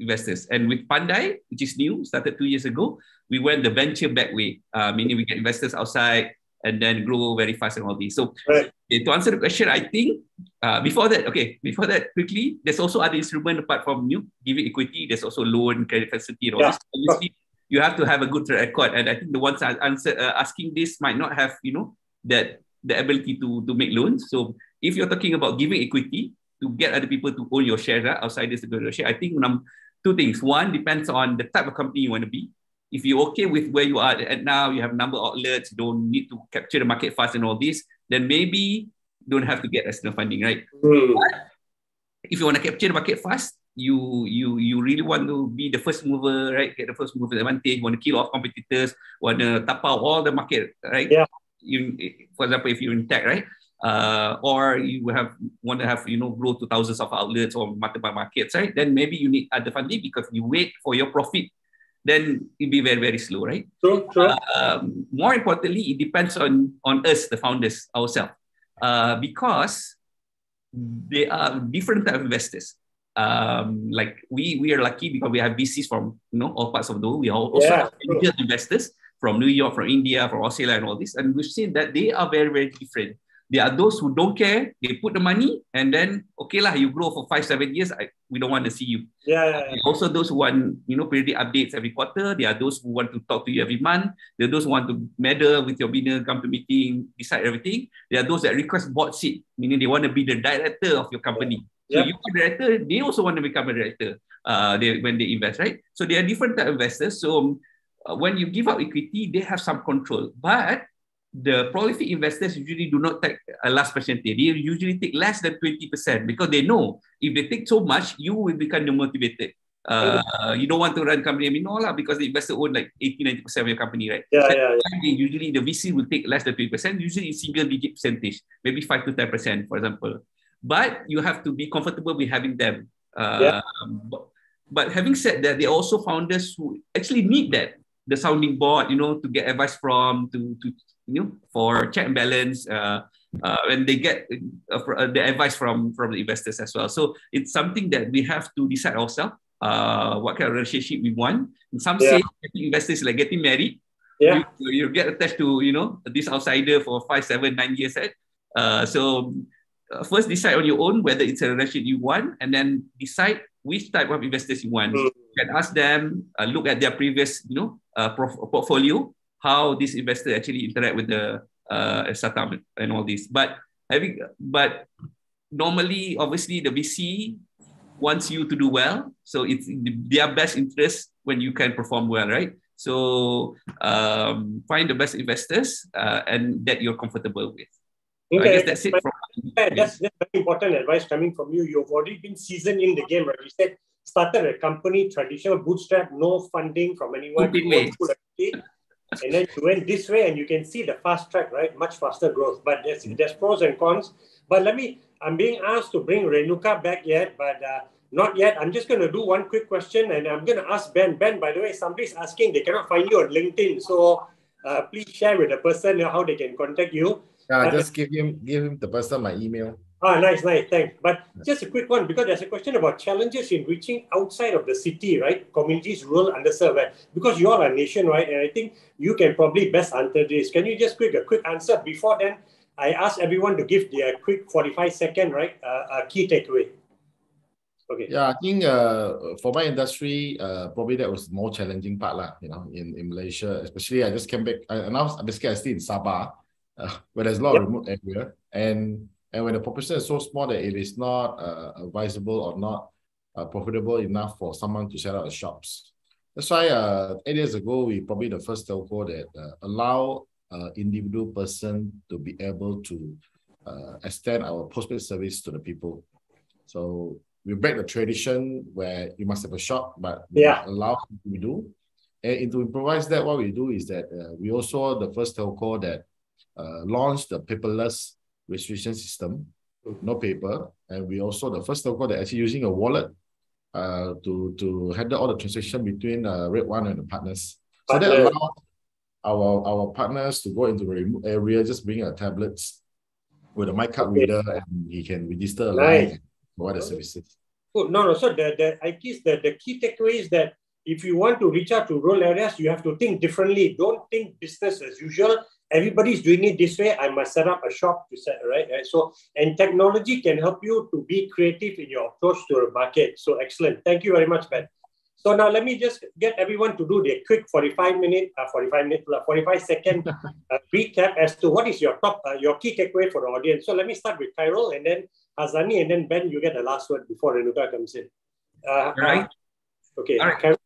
investors. And with Pandai, which is new, started 2 years ago, we went the venture back way, meaning we get investors outside and then grow very fast and all this. So to answer the question, I think before that, quickly, there's also other instruments apart from giving equity. There's also loan, credit facility, and all this. Obviously, you have to have a good track record. And I think the ones asking this might not have, that the ability to make loans. So if you're talking about giving equity to get other people to own your share, outsiders to own your share, I think two things. One, depends on the type of company you want to be. If you're okay with where you are at now, you have number of outlets, you don't need to capture the market fast and all this, then maybe you don't have to get external funding, right? But if you want to capture the market fast, you really want to be the first mover, right? Get the first mover advantage, want to kill off competitors, want to tap out all the market, right? Yeah. For example, if you're in tech, right? Or you want to have grow to thousands of outlets or multiple markets, right? Then maybe you need other funding, because you wait for your profit, then it'll be very, very slow, right? True. More importantly, it depends on us, the founders ourselves, because they are different type of investors. Like we are lucky because we have VCs from all parts of the world. We also have angel investors from New York, from India, from Australia, and all this. And we've seen that they are very, very different. There are those who don't care. They put the money, and then, okay lah, you grow for 5-7 years. we don't want to see you. Yeah. Also, those who want, periodic updates every quarter. There are those who want to talk to you every month. There are those who want to meddle with your bina, come to meeting, decide everything. There are those that request board seat, meaning they want to be the director of your company. So you are director, they also want to become a director when they invest, right? So there are different type of investors. So when you give up equity, they have some control. But the prolific investors usually do not take a last percentage. They usually take less than 20% because they know if they take so much, you will become demotivated. You don't want to run company anymore because the investor own like 80-90% of your company, right? Usually the VC will take less than 20%, usually single digit percentage, maybe 5 to 10%, for example. But you have to be comfortable with having them. But having said that, there are also founders who actually need that, the sounding board, to get advice from, for check and balance, when they get the advice from the investors as well. So it's something that we have to decide ourselves, what kind of relationship we want. And some say investors like getting married. You get attached to, this outsider for 5, 7, 9 years, right? So first decide on your own whether it's a relationship you want, and then decide which type of investors you want. You can ask them, look at their previous, portfolio, how this investor actually interact with the startup and all this. But normally, obviously, the VC wants you to do well, so it's in their best interest when you can perform well, right? So find the best investors and that you're comfortable with. Okay. I guess that's it. That's very important advice coming from you. You've already been seasoned in the game, right? You said started a company, traditional bootstrap, no funding from anyone. And then you went this way, and you can see the fast track, right? Much faster growth. But there's pros and cons. But I'm being asked to bring Renuka back yet, but not yet. I'm just going to do one quick question, and I'm going to ask Ben. Ben, by the way, somebody's asking, they cannot find you on LinkedIn. So please share with the person how they can contact you. Just give him the person my email. Nice, thanks. But just a quick one, because there's a question about challenges in reaching outside of the city, right? Communities, rural, underserved, right? Because you all are nationwide, and I think you can probably best answer this. Can you just a quick answer? Before then, I ask everyone to give their quick 45-second, right? Key takeaway. Okay. Yeah, I think for my industry, probably that was the more challenging part, in Malaysia, especially I just came back. Basically I stay in Sabah, where there's a lot of remote area, and when the population is so small that it is not advisable or not profitable enough for someone to set up the shops. That's why 8 years ago, we probably the first telco that allow individual person to be able to extend our postpaid service to the people. So we break the tradition where you must have a shop, but we allow we do. And to improvise that, what we do is that we also the first telco that launched the paperless registration system, no paper, and we also the first telco that actually using a wallet to handle all the transaction between redONE and the partners. So that allows our partners to go into the remote area, just bring a tablets with a mic card reader, and he can register live and provide the services. Good. No. So the key takeaway is that if you want to reach out to rural areas, you have to think differently. Don't think business as usual. Everybody's doing it this way. I must set up a shop to set, right? So, and technology can help you to be creative in your approach to the market. So excellent. Thank you very much, Ben. So now let me just get everyone to do their quick 45-second recap as to what is your key takeaway for the audience. So let me start with Khairul, and then Hazani, and then Ben, you get the last word before Renuka comes in. Right. Okay. All right. Khairul.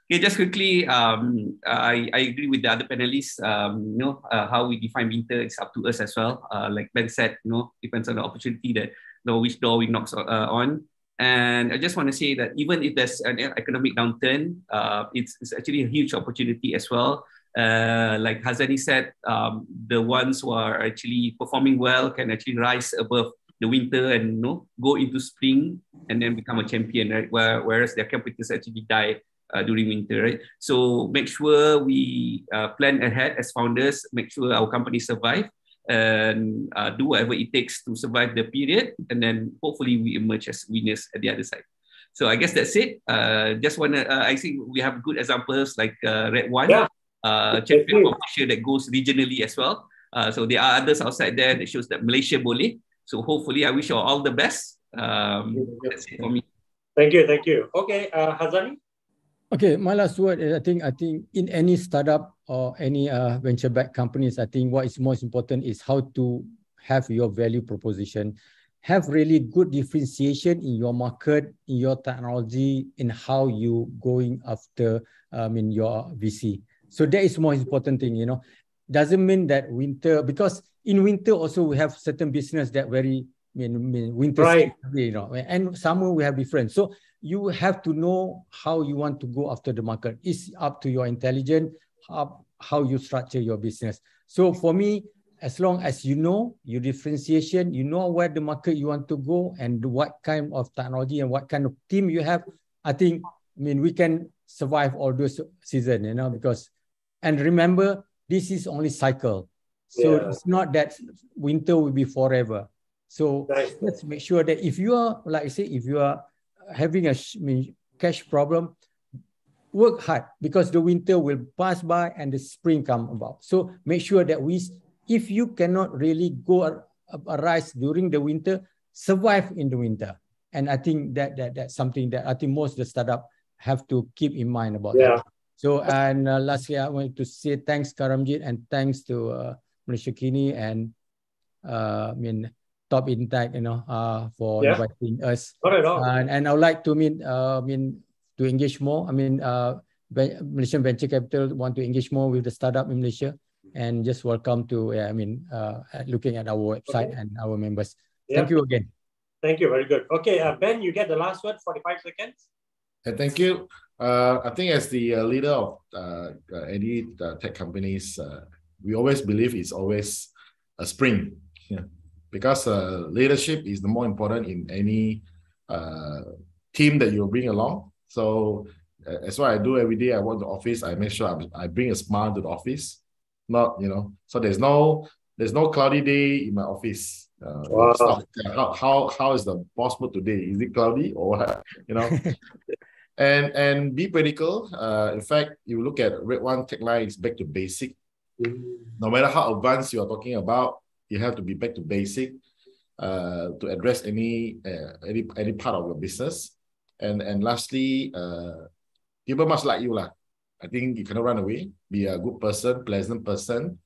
Okay, just quickly, I agree with the other panelists. How we define winter is up to us as well. Like Ben said, depends on the opportunity that which door we knock on. And I just want to say that even if there's an economic downturn, it's actually a huge opportunity as well. Like Hazani said, the ones who are actually performing well can actually rise above the winter and go into spring and then become a champion, right? Whereas their competitors actually die during winter, right? So make sure we plan ahead as founders, make sure our company survive and do whatever it takes to survive the period, and then hopefully we emerge as winners at the other side. So I guess that's it. Just want to, I think we have good examples like redONE, champion from Malaysia that goes regionally as well. So there are others outside there that shows that Malaysia boleh. So hopefully I wish you all the best. That's it for me. Thank you, thank you. Okay, Hazani. Okay, my last word is I think in any startup or any venture-backed companies, I think what is most important is how to have your value proposition, have really good differentiation in your market, in your technology, in how you going after your VC. So that is most important thing, you know. Doesn't mean that winter, because in winter also we have certain business that very winter, right, you know, and summer we have different. So you have to know how you want to go after the market. It's up to your intelligence, how you structure your business. So for me, as long as you know your differentiation, you know where the market you want to go and what kind of technology and what kind of team you have, I think, we can survive all those seasons, you know, because, and remember, this is only cycle. So it's not that winter will be forever. So let's make sure that if you are, like I say, if you are having a cash problem, work hard, because the winter will pass by and the spring come about. So make sure that if you cannot really go arise during the winter, survive in the winter. And I think that's something that I think most of the startup have to keep in mind about that. So, and lastly, I want to say thanks, Karamjit, and thanks to Malaysia Kini and Top Intact, you know, for inviting us. Not at all. And I would like to to engage more. Malaysian Venture Capital want to engage more with the startup in Malaysia, and just welcome to looking at our website and our members. Thank you again. Thank you. Very good. Okay, Ben, you get the last word. 45 seconds. Thank you. I think as the leader of any tech companies, we always believe it's always a spring, because leadership is the more important in any team that you bring along. So that's what I do every day. I work in the office. I make sure I bring a smile to the office. Not, so there's no cloudy day in my office. How is the boss mood today? Is it cloudy or what? And be practical. In fact, you look at redONE tagline, it's back to basic. No matter how advanced you are talking about, you have to be back to basic to address any part of your business. And lastly, people must like you lah. I think you cannot run away. Be a good person, pleasant person,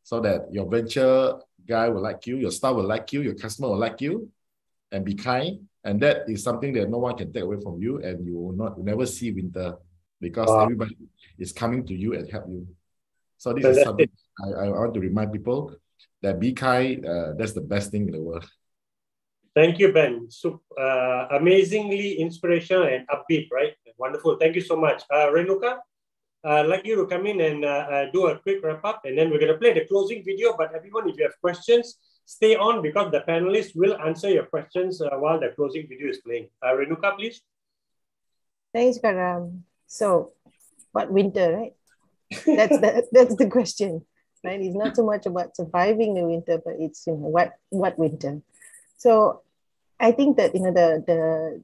so that your venture guy will like you, your staff will like you, your customer will like you, and be kind. And that is something that no one can take away from you, and you will never see winter, because everybody is coming to you and help you. So this is something I want to remind people, that be kind, that's the best thing in the world. Thank you, Ben. So, amazingly inspirational and upbeat, right? Wonderful. Thank you so much. Renuka, I'd like you to come in and do a quick wrap up, and then we're going to play the closing video. But everyone, if you have questions, stay on, because the panelists will answer your questions while the closing video is playing. Renuka, please. Thanks, Karam. So, what winter, right? That's the question, right? It's not so much about surviving the winter, but it's what winter. So, I think that the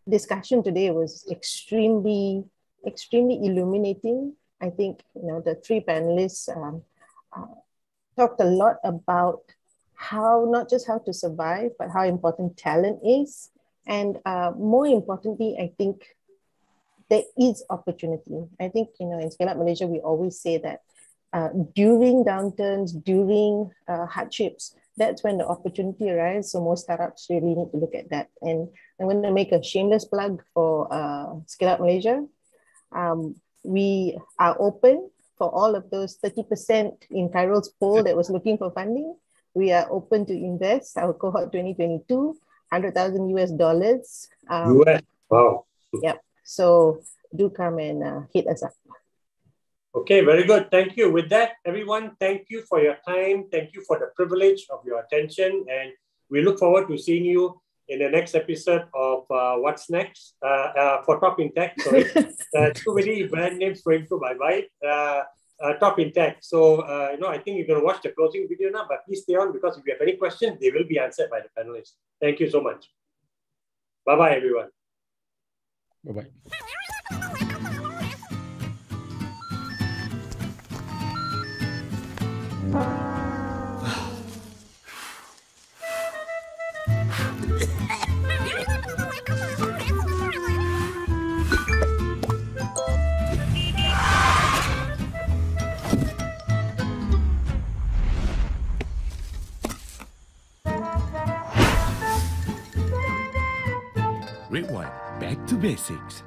discussion today was extremely illuminating. I think the three panelists talked a lot about not just how to survive, but how important talent is. And more importantly, I think there is opportunity. I think, in Scale Up Malaysia, we always say that during downturns, during hardships, that's when the opportunity arises. So most startups really need to look at that. And I'm going to make a shameless plug for Scale Up Malaysia. We are open for all of those 30% in Khairul's poll that was looking for funding. We are open to invest. Our cohort 2022, $100,000 US. US, wow. Yep. So do come and hit us up. Okay, very good. Thank you. With that, everyone, thank you for your time. Thank you for the privilege of your attention. And we look forward to seeing you in the next episode of What's Next for Top Intact. Sorry, too many brand names going through my mind. Top Intact. So, I think you're going to watch the closing video now, but please stay on, because if you have any questions, they will be answered by the panelists. Thank you so much. Bye-bye, everyone. Bye-bye. to basics.